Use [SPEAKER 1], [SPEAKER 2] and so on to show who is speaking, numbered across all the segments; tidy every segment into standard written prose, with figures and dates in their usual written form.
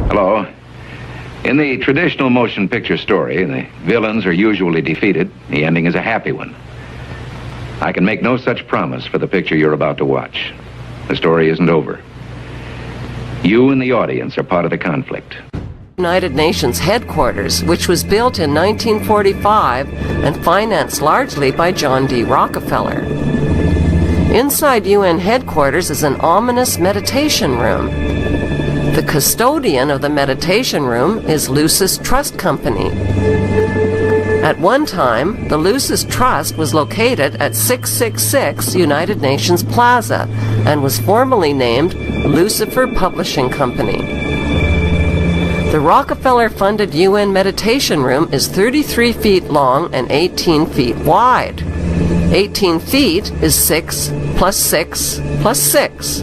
[SPEAKER 1] Hello. In the traditional motion picture story, the villains are usually defeated. The ending is a happy one. I can make no such promise for the picture you're about to watch. The story isn't over. You and the audience are part of the conflict.
[SPEAKER 2] United Nations headquarters, which was built in 1945 and financed largely by John D. Rockefeller. Inside UN headquarters is an ominous meditation room. The custodian of the meditation room is Lucis Trust Company. At one time, the Lucis Trust was located at 666 United Nations Plaza and was formally named Lucifer Publishing Company. The Rockefeller-funded UN meditation room is 33 feet long and 18 feet wide. 18 feet is 6 plus 6 plus 6.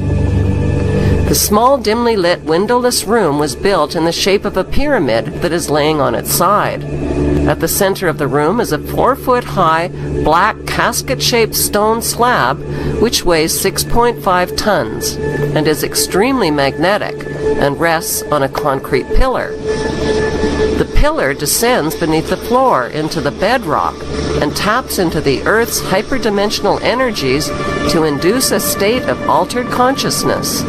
[SPEAKER 2] The small, dimly lit, windowless room was built in the shape of a pyramid that is laying on its side. At the center of the room is a 4-foot-high, black, casket-shaped stone slab which weighs 6.5 tons and is extremely magnetic and rests on a concrete pillar. The pillar descends beneath the floor into the bedrock and taps into the Earth's hyperdimensional energies to induce a state of altered consciousness.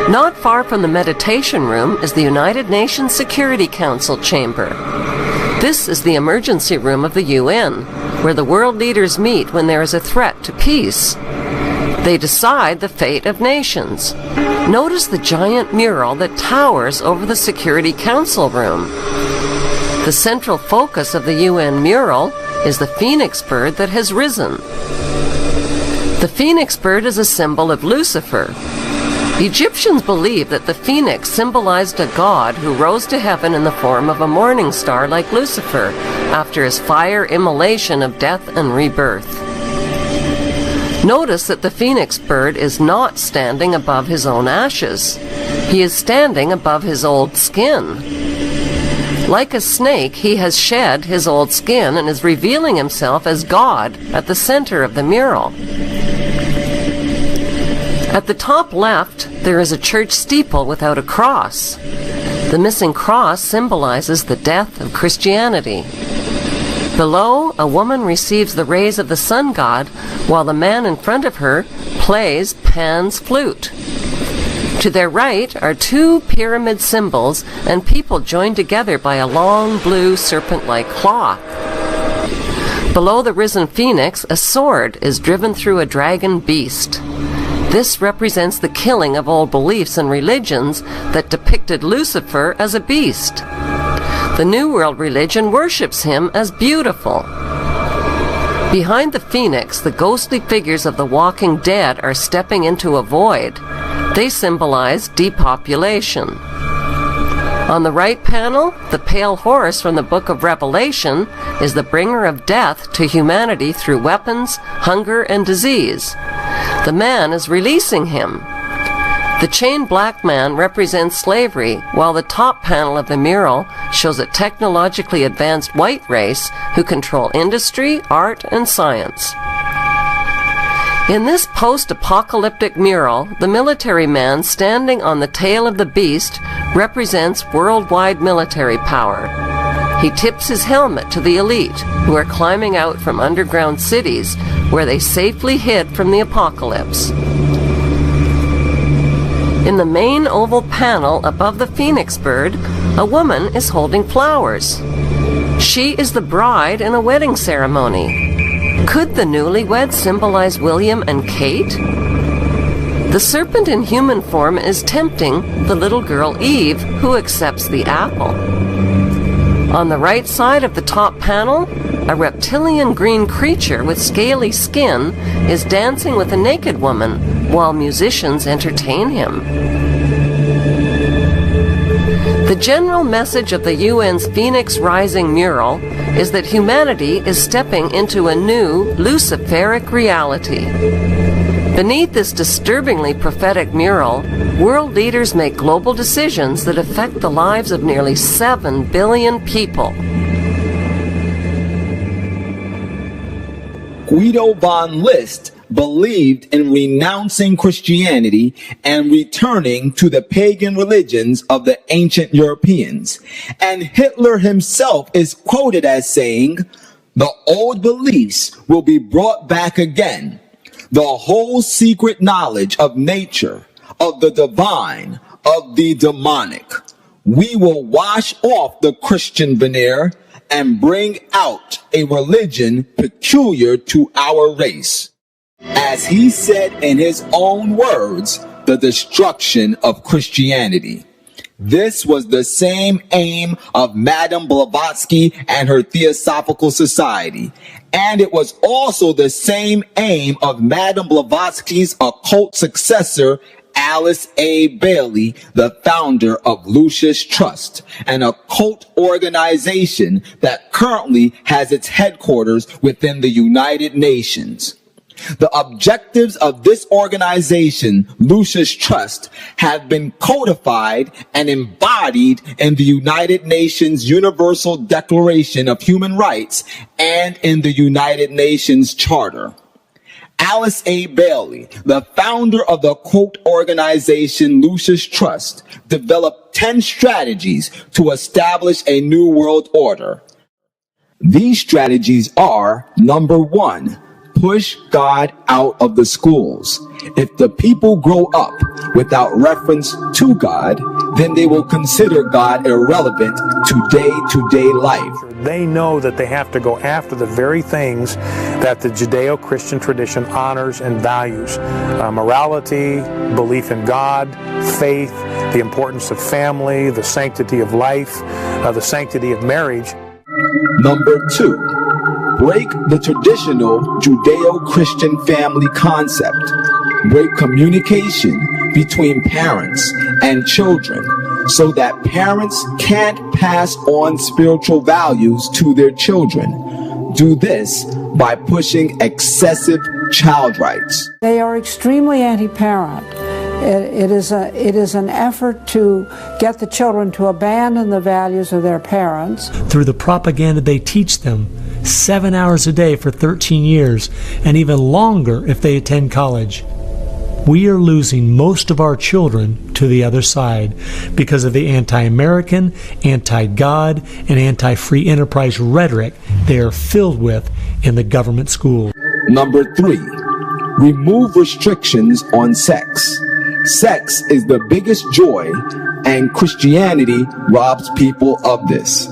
[SPEAKER 2] Not far from the meditation room is the United Nations Security Council chamber. This is the emergency room of the UN, where the world leaders meet when there is a threat to peace. They decide the fate of nations. Notice the giant mural that towers over the Security Council room. The central focus of the UN mural is the phoenix bird that has risen. The phoenix bird is a symbol of Lucifer. Egyptians believed that the phoenix symbolized a god who rose to heaven in the form of a morning star like Lucifer after his fire immolation of death and rebirth. Notice that the phoenix bird is not standing above his own ashes. He is standing above his old skin. Like a snake, he has shed his old skin and is revealing himself as God at the center of the mural. At the top left, there is a church steeple without a cross. The missing cross symbolizes the death of Christianity. Below, a woman receives the rays of the sun god, while the man in front of her plays Pan's flute. To their right are two pyramid symbols and people joined together by a long blue serpent-like cloth. Below the risen phoenix, a sword is driven through a dragon beast. This represents the killing of old beliefs and religions that depicted Lucifer as a beast. The New World religion worships him as beautiful. Behind the phoenix, the ghostly figures of the walking dead are stepping into a void. They symbolize depopulation. On the right panel, the pale horse from the book of Revelation is the bringer of death to humanity through weapons, hunger, and disease. The man is releasing him. The chained black man represents slavery, while the top panel of the mural shows a technologically advanced white race who control industry, art, and science. In this post-apocalyptic mural, the military man standing on the tail of the beast represents worldwide military power. He tips his helmet to the elite, who are climbing out from underground cities where they safely hid from the apocalypse. In the main oval panel above the phoenix bird, a woman is holding flowers. She is the bride in a wedding ceremony. Could the newlyweds symbolize William and Kate? The serpent in human form is tempting the little girl Eve, who accepts the apple. On the right side of the top panel, a reptilian green creature with scaly skin is dancing with a naked woman while musicians entertain him. The general message of the UN's Phoenix Rising mural is that humanity is stepping into a new Luciferic reality. Beneath this disturbingly prophetic mural, world leaders make global decisions that affect the lives of nearly 7 billion people.
[SPEAKER 3] Guido von List believed in renouncing Christianity and returning to the pagan religions of the ancient Europeans. And Hitler himself is quoted as saying, "The old beliefs will be brought back again. The whole secret knowledge of nature, of the divine, of the demonic. We will wash off the Christian veneer and bring out a religion peculiar to our race." As he said in his own words, the destruction of Christianity. This was the same aim of Madame Blavatsky and her Theosophical Society. And it was also the same aim of Madame Blavatsky's occult successor, Alice A. Bailey, the founder of Lucis Trust, an occult organization that currently has its headquarters within the United Nations. The objectives of this organization, Lucis Trust, have been codified and embodied in the United Nations Universal Declaration of Human Rights and in the United Nations Charter. Alice A. Bailey, the founder of the occult organization Lucis Trust, developed 10 strategies to establish a new world order. These strategies are, number 1, push God out of the schools. If the people grow up without reference to God, then they will consider God irrelevant to day-to-day life.
[SPEAKER 4] They know that they have to go after the very things that the Judeo-Christian tradition honors and values. Morality, belief in God, faith, the importance of family, the sanctity of life, the sanctity of marriage.
[SPEAKER 3] Number 2, break the traditional Judeo-Christian family concept. Break communication between parents and children so that parents can't pass on spiritual values to their children. Do this by pushing excessive child rights.
[SPEAKER 5] They are extremely anti-parent. It is an effort to get the children to abandon the values of their parents.
[SPEAKER 6] Through the propaganda they teach them, 7 hours a day for 13 years, and even longer if they attend college. We are losing most of our children to the other side because of the anti-American, anti-God, and anti-free enterprise rhetoric they are filled with in the government schools.
[SPEAKER 3] Number 3, remove restrictions on sex. Sex is the biggest joy, and Christianity robs people of this.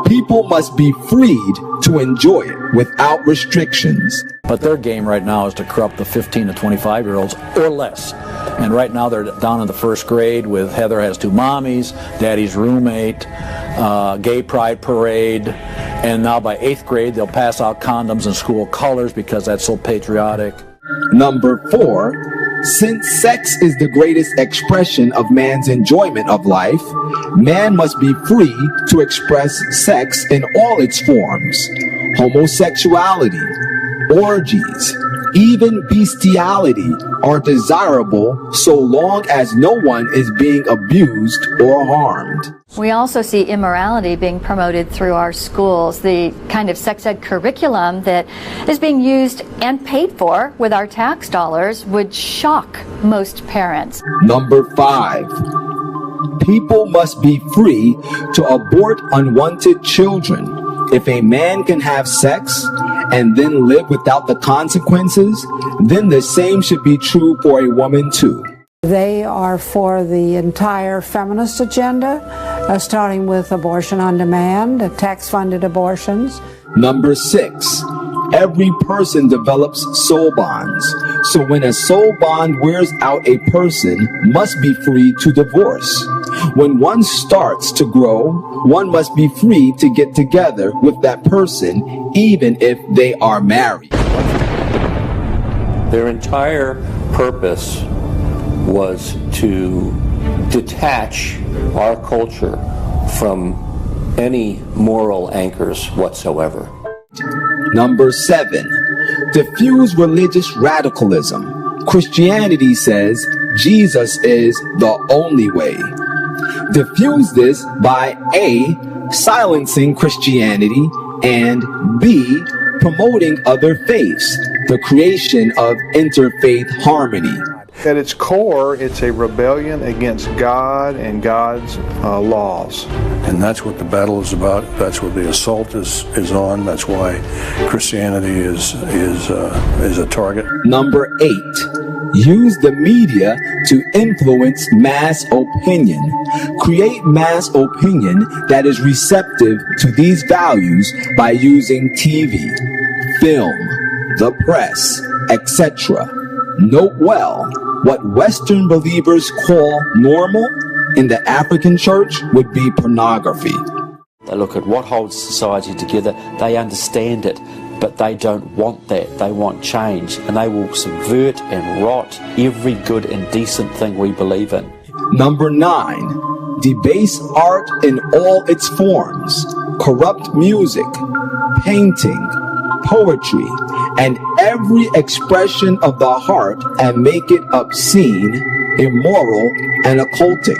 [SPEAKER 3] People must be freed to enjoy it without restrictions.
[SPEAKER 7] But their game right now is to corrupt the 15 to 25-year-olds or less. And right now they're down in the first grade with Heather Has Two Mommies, Daddy's Roommate, Gay Pride Parade, and now by 8th grade they'll pass out condoms in school colors because that's so patriotic.
[SPEAKER 3] Number 4, since sex is the greatest expression of man's enjoyment of life, man must be free to express sex in all its forms. Homosexuality, orgies, even bestiality are desirable so long as no one is being abused or harmed.
[SPEAKER 8] We also see immorality being promoted through our schools. The kind of sex ed curriculum that is being used and paid for with our tax dollars would shock most parents.
[SPEAKER 3] Number 5, people must be free to abort unwanted children. If a man can have sex and then live without the consequences, then the same should be true for a woman too.
[SPEAKER 5] They are for the entire feminist agenda, starting with abortion on demand, tax-funded abortions.
[SPEAKER 3] Number 6, every person develops soul bonds. So when a soul bond wears out, a person must be free to divorce. When one starts to grow, one must be free to get together with that person, even if they are married.
[SPEAKER 9] Their entire purpose was to detach our culture from any moral anchors whatsoever.
[SPEAKER 3] Number 7, diffuse religious radicalism. Christianity says Jesus is the only way. Diffuse this by A, silencing Christianity, and B, promoting other faiths, the creation of interfaith harmony.
[SPEAKER 10] At its core, it's a rebellion against God and God's laws.
[SPEAKER 11] And that's what the battle is about. That's what the assault is on. That's why Christianity is a target.
[SPEAKER 3] Number 8. Use the media to influence mass opinion. Create mass opinion that is receptive to these values by using TV, film, the press, etc. Note well, what Western believers call normal in the African church would be pornography.
[SPEAKER 12] They look at what holds society together, they understand it, but they don't want that. They want change, and they will subvert and rot every good and decent thing we believe in.
[SPEAKER 3] Number 9. Debase art in all its forms. Corrupt music, painting, poetry, and every expression of the heart, and make it obscene, immoral, and occultic.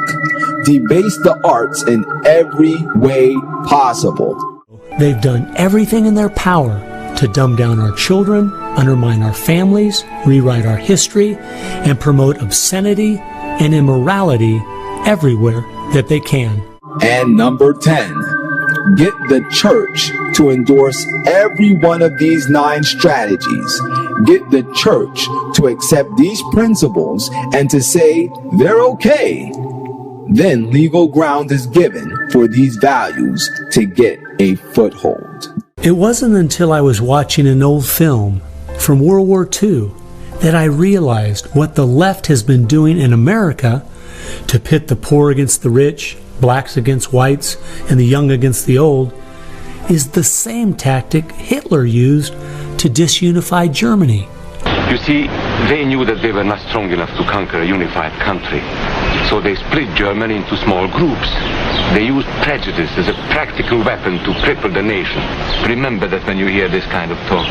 [SPEAKER 3] Debase the arts in every way possible.
[SPEAKER 6] They've done everything in their power to dumb down our children, undermine our families, rewrite our history, and promote obscenity and immorality everywhere that they can.
[SPEAKER 3] And number 10. Get the church to endorse every one of these 9 strategies. Get the church to accept these principles and to say they're okay. Then legal ground is given for these values to get a foothold.
[SPEAKER 6] It wasn't until I was watching an old film from World War II that I realized what the left has been doing in America to pit the poor against the rich, blacks against whites, and the young against the old is the same tactic Hitler used to disunify Germany.
[SPEAKER 13] You see, they knew that they were not strong enough to conquer a unified country. So they split Germany into small groups. They used prejudice as a practical weapon to cripple the nation. Remember that when you hear this kind of talk.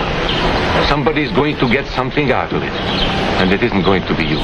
[SPEAKER 13] Somebody is going to get something out of it, and it isn't going to be you.